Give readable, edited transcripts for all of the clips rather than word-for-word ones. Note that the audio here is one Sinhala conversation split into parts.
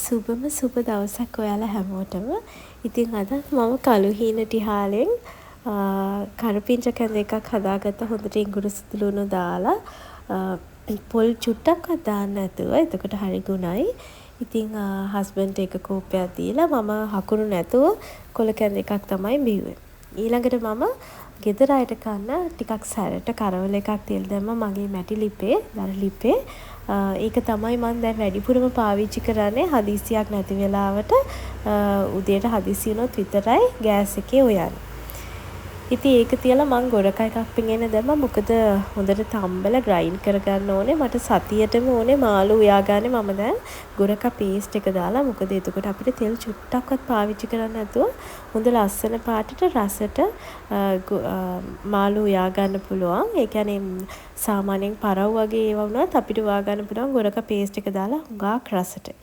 සුබම සුබ දවසක් ඔයාලා හැමෝටම. ඉතින් අද මම කළු හීන ටිහාලෙන් කරපිංච කැඳ එකක් හදාගත්ත හොඳට ඉඟුරු සුදු ලුණු දාලා පොල් චුට්ටක්වත් දාන්න නැතුව. එතකොට හරි ගුණයි. ඉතින් හස්බන්ඩ්ට එක කෝප්පයක් දීලා මම හකුරු නැතුව කොළ කැඳ එකක් තමයි බිව්වේ. ඊළඟට මම ගෙදර අයට කන්න ටිකක් සැරට කරවල එකක් තෙල් දැම්මා මගේ මැටි ලිපේ, දර ලිපේ. ඒක තමයි මම දැන් වැඩිපුරම පාවිච්චි කරන්නේ හදිස්සියක් නැති වෙලාවට උදේට හදිස්සි වුණොත් විතරයි ගෑස් එකේ උයන්නේ. ඉතින් ඒක තියලා මම ගොරක එකක් පිඟගෙන දැම්මා. මොකද හොඳට තම්බලා ග්‍රයින්ඩ් කරගන්න ඕනේ. මට සතියටම ඕනේ මාළු උයා ගන්න මම දැන් ගොරක පේස්ට් එක දාලා. මොකද එතකොට අපිට තෙල් චුට්ටක්වත් පාවිච්චි කරන්න නැතුව හොඳ ලස්සන පාටට රසට මාළු උයා ගන්න පුළුවන්. ඒ කියන්නේ සාමාන්‍යයෙන් පරව් වගේ ඒවා වුණත් අපිට උයා ගන්න පුළුවන් ගොරක පේස්ට් එක දාලා හුඟක් රසට.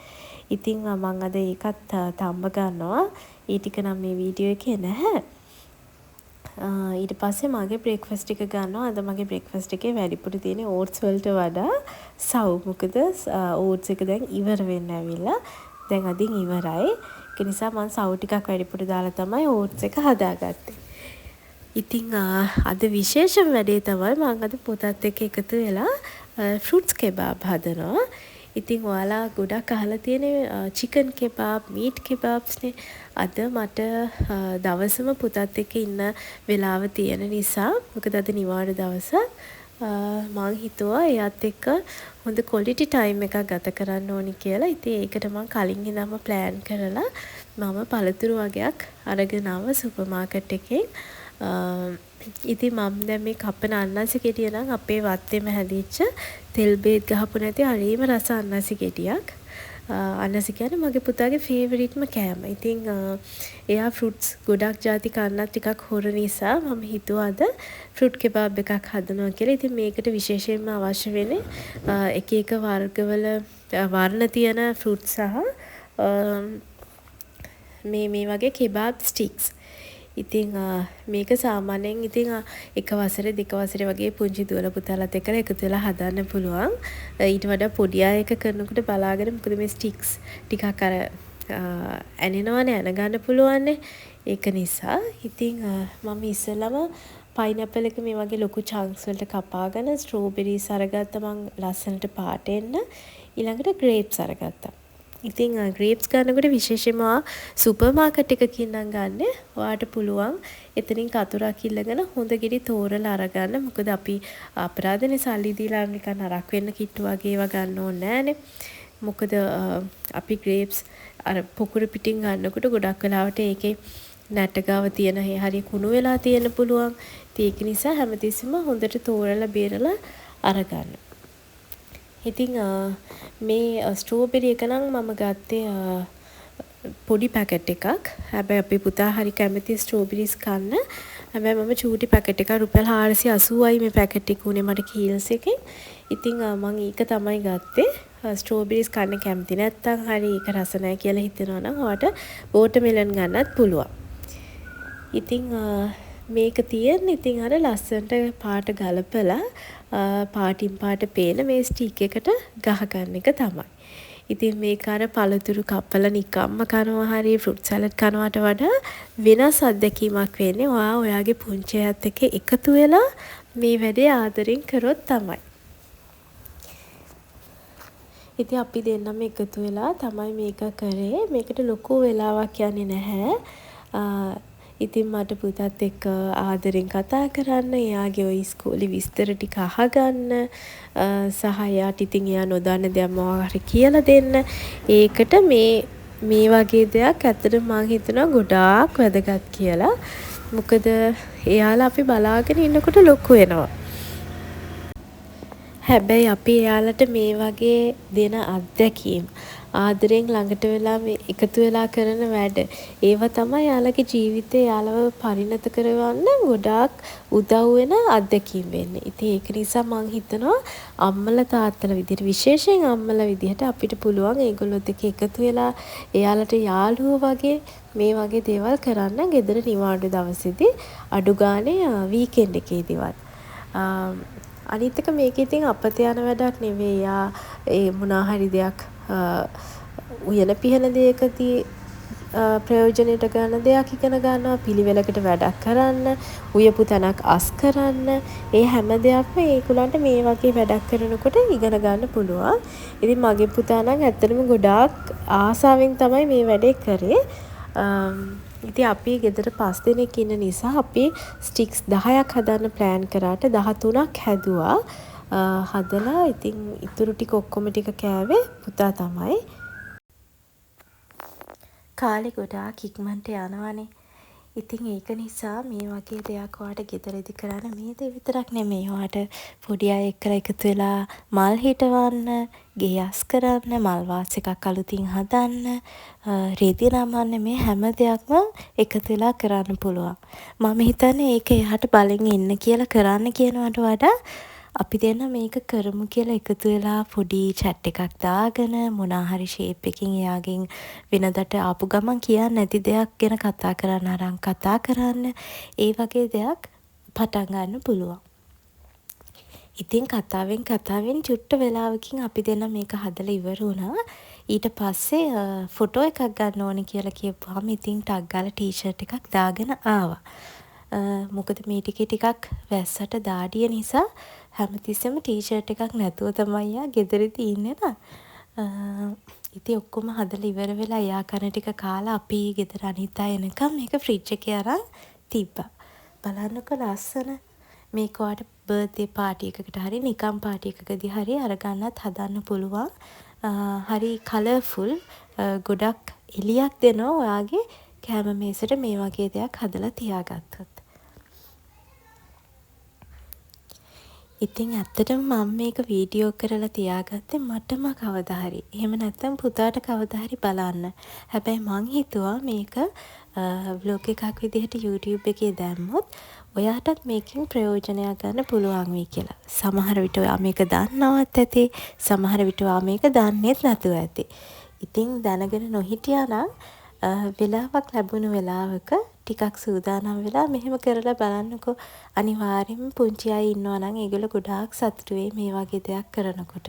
ඉතින් මම අද ඒකත් තම්බ ගන්නවා. ඒ ටික නම් මේ වීඩියෝ එකේ නැහැ. ඊට පස්සේ මගේ බ්‍රේක්ෆාස්ට් එක ගන්නවා. අද මගේ බ්‍රේක්ෆාස්ට් එකේ වැඩිපුර තියෙන්නේ ඕට්ස් වලට වඩා සව්. මොකද ඕට්ස් එක දැන් ඉවර වෙන්න ඇවිල්ලා. දැන් අදින් ඉවරයි. ඒක නිසා මම සව් ටිකක් වැඩිපුර දාලා තමයි ඕට්ස් එක හදාගත්තේ. ඉතින් අද විශේෂම වැඩේ තමයි මම අද පොතත් එක්ක එකතු වෙලා ෆෘට්ස් කෙබාබ් හදනවා. ඉතින් ඔයාලා ගොඩක් අහලා තියෙන්නේ චිකන් කෙබාබ්, මීට් කෙබාබ්ස්නේ. අද මට දවසම පුතත් එක්ක ඉන්න වෙලාව තියෙන නිසා, මොකද අද නිවාඩු දවසක්, මං හිතුවා එයාත් එක්ක හොඳ ක්වොලිටි ටයිම් එකක් ගත කරන්න ඕනි කියලා. ඉතින් ඒකට මං කලින් ඉඳන්ම ප්ලෑන් කරලා මම පළතුරු වගයක් අරගෙන ආවා සුපර් මාකට් එකෙන්. ඉතින් මම දැන් මේ කපන අන්නසි ගෙඩිය නම් අපේ වත්තේම හැදිච්ච තෙල් බේත් ගහපු නැති හරිම රස අන්නසි ගෙඩියක්. අන්නසි කියන්නේ මගේ පුතාගේ ෆේවරිට්ම කෑම. ඉතින් එයා ෆෘට්ස් ගොඩක් ಜಾති කන්නත් ටිකක් හොර නිසා මම හිතුවා අද ෆෘට් කෙබාබ් එකක් හදනවා කියලා. ඉතින් මේකට විශේෂයෙන්ම අවශ්‍ය වෙන්නේ එක එක වර්ගවල වර්ණ තියෙන ෆෘට් සහ මේ වගේ කෙබාබ් ස්ටික්ස්. ඉතින් මේක සාමාන්‍යයෙන් ඉතින් එක වසරේ දෙක වසරේ වගේ පුංචි දුවලා පුතාලත් එක්කලා එකතු වෙලා හදන්න පුළුවන්. ඊට වඩා පොඩි අය එක කරනකොට බලාගෙන මොකද මේ ස්ටික්ස් ටිකක් අර ඇනෙනවනේ ඇන ගන්න පුළුවන්නේ. ඒක නිසා ඉතින් මම ඉස්සෙල්ලාම පයිනැපල් එක මේ වගේ ලොකු චන්ක්ස් වලට කපාගෙන ස්ට්‍රෝබෙරිස් අරගත්තා මං ලස්සනට පාට එන්න. ඊළඟට ග්‍රේප්ස් අරගත්තා. ඉතින් ග්‍රේප්ස් ගන්නකොට විශේෂයෙන්ම සුපර් මාකට් එකකින් නම් ගන්න. ඔයාට පුළුවන් එතනින් කතුරක් ඉල්ලගෙන හොඳ ගෙඩි තෝරලා අරගන්න. මොකද අපි අපරාධනේ සල්ලි දීලා නිකන් නරක වෙන්න කිට්ටු වගේ ඒවා ගන්න ඕනේ නෑනේ. මොකද අපි ග්‍රේප්ස් අර පොකුරු පිටින් ගන්නකොට ගොඩක් වෙලාවට ඒකේ නැට ගාව තියෙන හරිය කුණු වෙලා තියෙන්න පුළුවන්. ඒක නිසා හැමතිස්සෙම හොඳට තෝරලා බේරලා අරගන්න. ඉතින් මේ ස්ට්‍රෝබෙරි එක නම් මම ගත්තේ පොඩි පැකට් එකක්. හැබැයි අපේ පුතා හරි කැමති ස්ට්‍රෝබෙරිස් කන්න. හැබැයි මම චූටි පැකට් එකක් රුපියල් 480යි මේ පැකට් එක උනේ මට කීල්ස් එකෙන්. ඉතින් මම ඒක තමයි ගත්තේ. ස්ට්‍රෝබෙරිස් කන්න කැමති නැත්නම් හරි ඒක රස නැහැ කියලා හිතෙනවා නම් ඔයාට වෝටර්මෙලන් ගන්නත් පුළුවන්. ඉතින් මේක තියෙන්නේ ඉතින් අර ලස්සනට පාට ගලපලා පාටින් පාට පේන මේ ස්ටික් එකට ගහගන්න එක තමයි. ඉතින් මේක අර පළතුරු කපලා නිකම්ම කනවා හරි ෆෘට් සලාඩ් කනවට වඩා වෙනස් අත්දැකීමක් වෙන්නේ ඔයාගේ පුංචි අයත් එක්ක එකතු වෙලා මේ වැඩේ ආදරෙන් කරොත් තමයි. ඉතින් අපි දෙන්නම එකතු වෙලා තමයි මේක කරේ. මේකට ලොකු වෙලාවක් යන්නේ නැහැ. ඉතින් මට පුතත් එක්ක ආදරෙන් කතා කරන්න, එයාගේ ওই ඉස්කෝලේ විස්තර ටික අහගන්න සහ එයාට ඉතින් එයා නොදන්න දේවල් මොනවා හරි කියලා දෙන්න. ඒකට මේ වගේ දෙයක් ඇත්තට මම හිතනවා ගොඩාක් වැදගත් කියලා. මොකද එයාලා අපි බලාගෙන ඉන්නකොට ලොකු වෙනවා. හැබැයි අපි එයාලට මේ වගේ දෙන අත්දැකීම් ආදරෙන් ළඟට වෙලා මේ එකතු වෙලා කරන වැඩ ඒවා තමයි යාළගේ ජීවිතේ යාළව පරිණත කරවන්න ගොඩාක් උදව් වෙන අත්දැකීම් වෙන්නේ. ඉතින් ඒක නිසා මම හිතනවා අම්මලා තාත්තලා විදිහට විශේෂයෙන් අම්මලා විදිහට අපිට පුළුවන් ඒගොල්ලොත් එක්ක එකතු වෙලා එයාලට යාළුවෝ වගේ මේ වගේ දේවල් කරන්න ගෙදර නිවාඩු දවසේදී අඩු ගානේ වීකෙන්ඩ් එකේදීවත්. අනිත් එක මේක ඉතින් අපත යන වැඩක් නෙවෙයි. ඒ මොනවා හරි දෙයක් උයන පිහන දෙයකදී ප්‍රයෝජනයට ගන්න දෙයක් ඉගෙන ගන්නවා, පිළිවෙලකට වැඩක් කරන්න, උයපු තැනක් අස් කරන්න, ඒ හැම දෙයක්ම ඒගොල්ලන්ට මේ වගේ වැඩක් කරනකොට ඉගෙන ගන්න පුළුවන්. ඉතින් මගේ පුතා නම් ඇත්තටම ගොඩාක් ආසාවෙන් තමයි මේ වැඩේ කරේ. ඉතින් අපි ගෙදර 5 දෙනෙක් ඉන්න නිසා අපි ස්ටික්ස් 10ක් හදන්න ප්ලෑන් කරාට 13ක් හැදුවා. හදලා ඉතින් ඉතුරු ටික ඔක්කොම ටික කෑවේ පුතා තමයි. කාලේ ගොඩාක් ඉක්මනට යනවනේ. ඉතින් ඒක නිසා මේ වගේ දෙයක් ඔයාට ගෙදරදි කරන්න මේ දේ විතරක් නෙමෙයි. ඔයාට පොඩි අය එක්කලා එකතු වෙලා මල් හිටවන්න, ගේ අස් කරන්න, මල් වාස් එකක් අලුතින් හදන්න, රෙදි නමන්න මේ හැම දෙයක්ම එකතු වෙලා කරන්න පුළුවන්. මම හිතන්නේ ඒක එහාට බලෙන් ඉන්න කියලා කරන්න කියනවට වඩා අපි දෙන්න මේක කරමු කියලා එකතු වෙලා පොඩි chat එකක් දාගෙන මොනා හරි shape එකකින් එයාගෙන් වෙනදට ආපු ගමන් කියන්නේ නැති දෙයක් ගැන කතා කරන්න අරන් කතා කරන්න ඒ වගේ දෙයක් පටන් ගන්න පුළුවන්. ඉතින් කතාවෙන් චුට්ට වෙලාවකින් අපි දෙන්න මේක හදලා ඉවර වුණා. ඊට පස්සේ ෆොටෝ එකක් ගන්න ඕනේ කියලා කියපුවාම ඉතින් ටග් ගාලා ටී-ෂර්ට් එකක් දාගෙන ආවා. මොකද මේ ටිකක් වැස්සට දාඩිය නිසා හැමතිස්සෙම ටී-ෂර්ට් එකක් නැතුව තමයි යා ගෙදරදී ඉන්නේ නා. ඉතින් ඔක්කොම හදලා ඉවර වෙලා එයා කන ටික කාලා අපි ගෙදර අනිත් අය එනකම් මේක ෆ්‍රිජ් එකේ අරන් තිබ්බා. බලන්නකෝ ලස්සන. මේක ඔයාට බර්ත්ඩේ පාටි එකකට හරි නිකම් පාටි එකකදී හරි අරගන්නත් හදන්න පුළුවන්. හරි කලර්ෆුල් ගොඩක් එළියක් දෙනවා ඔයාගේ කැම මේසෙට මේ වගේ දෙයක් හදලා තියාගත්තොත්. ඉතින් ඇත්තටම මම මේක වීඩියෝ කරලා තියාගත්තේ මටම කවදා හරි. එහෙම නැත්නම් පුතාට කවදා හරි බලන්න. හැබැයි මං හිතුවා මේක vlog එකක් විදිහට YouTube එකේ දැම්මොත් ඔයාටත් මේකෙන් ප්‍රයෝජනයක් ගන්න පුළුවන් වෙයි කියලා. සමහර විට ඔයා මේක දන්නවත් ඇති. සමහර විට ඔයා මේක දන්නේත් නැතුව ඇති. ඉතින් දැනගෙන නොහිටියා නම් වෙලාවක් ලැබුණු වෙලාවක ටිකක් සූදානම් වෙලා මෙහෙම කරලා බලන්නකෝ. අනිවාර්යෙන්ම පුංචි අය ඉන්නවා නම් ඒගොල්ලෝ ගොඩාක් සතුටු වෙයි මේ වගේ දෙයක් කරනකොට.